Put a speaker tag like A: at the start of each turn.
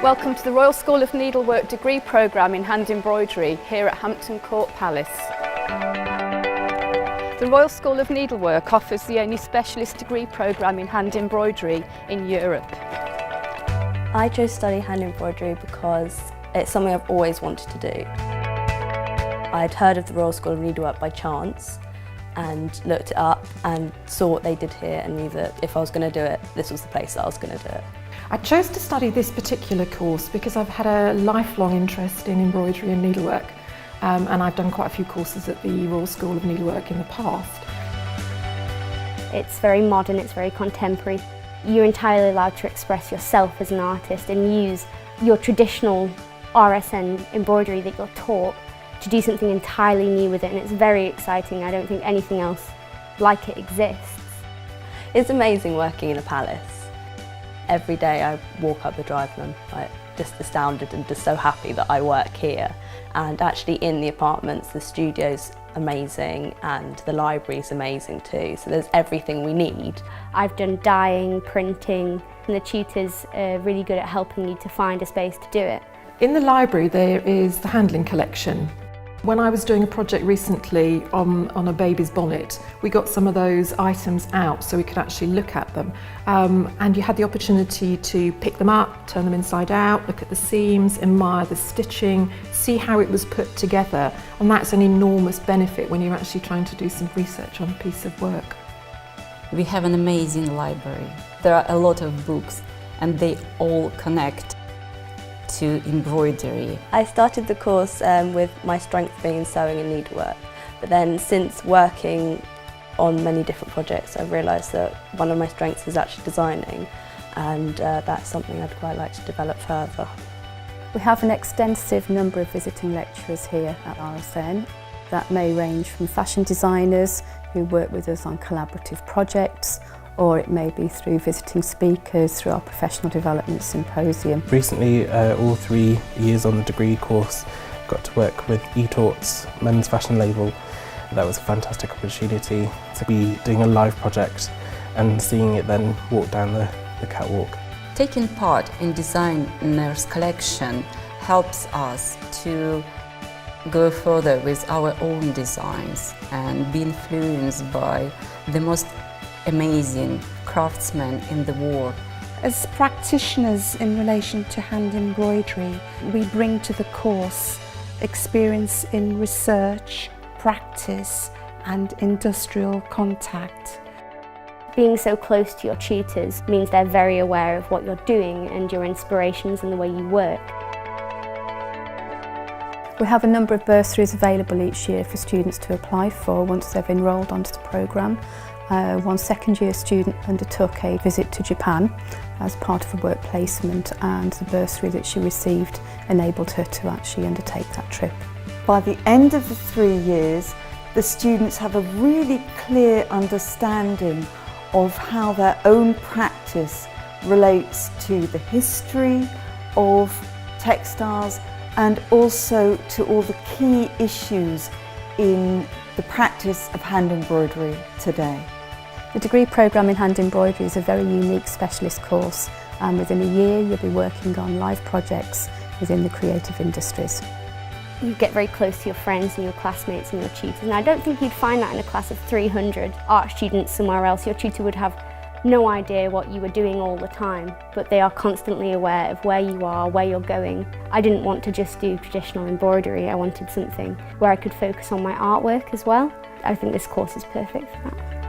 A: Welcome to the Royal School of Needlework degree programme in hand embroidery here at Hampton Court Palace. The Royal School of Needlework offers the only specialist degree programme in hand embroidery in Europe.
B: I chose to study hand embroidery because it's something I've always wanted to do. I'd heard of the Royal School of Needlework by chance and looked it up and saw what they did here and knew that if I was going to do it, this was the place that I was going to do it.
C: I chose to study this particular course because I've had a lifelong interest in embroidery and needlework, and I've done quite a few courses at the Royal School of Needlework in the past.
D: It's very modern, it's very contemporary. You're entirely allowed to express yourself as an artist and use your traditional RSN embroidery that you're taught to do something entirely new with it, and it's very exciting. I don't think anything else like it exists.
B: It's amazing working in a palace. Every day I walk up the drive and I'm just astounded and just so happy that I work here. And actually in the apartments, the studio's amazing and the library's amazing too, so there's everything we need.
D: I've done dyeing, printing, and the tutors are really good at helping you to find a space to do it.
C: In the library there is the handling collection. When I was doing a project recently on a baby's bonnet, we got some of those items out so we could actually look at them. And you had the opportunity to pick them up, turn them inside out, look at the seams, admire the stitching, see how it was put together. And that's an enormous benefit when you're actually trying to do some research on a piece of work.
E: We have an amazing library. There are a lot of books and they all connect to embroidery.
B: I started the course with my strength being in sewing and needlework, but then since working on many different projects I've realised that one of my strengths is actually designing, and that's something I'd quite like to develop further.
F: We have an extensive number of visiting lecturers here at RSN. That may range from fashion designers who work with us on collaborative projects, or it may be through visiting speakers through our professional development symposium.
G: Recently, all 3 years on the degree course, got to work with eTaught's men's fashion label. That was a fantastic opportunity to be doing a live project and seeing it then walk down the catwalk.
E: Taking part in designers' collection helps us to go further with our own designs and be influenced by the most amazing craftsmen in the world.
H: As practitioners in relation to hand embroidery, we bring to the course experience in research, practice and industrial contact.
D: Being so close to your tutors means they're very aware of what you're doing and your inspirations and the way you work.
F: We have a number of bursaries available each year for students to apply for once they've enrolled onto the programme. One second-year student undertook a visit to Japan as part of a work placement, and the bursary that she received enabled her to actually undertake that trip.
I: By the end of the 3 years, the students have a really clear understanding of how their own practice relates to the history of textiles and also to all the key issues in the practice of hand embroidery today.
F: The degree programme in hand embroidery is a very unique specialist course, and within a year you'll be working on live projects within the creative industries.
D: You get very close to your friends and your classmates and your tutors, and I don't think you'd find that in a class of 300 art students somewhere else. Your tutor would have no idea what you were doing all the time, but they are constantly aware of where you are, where you're going. I didn't want to just do traditional embroidery, I wanted something where I could focus on my artwork as well. I think this course is perfect for that.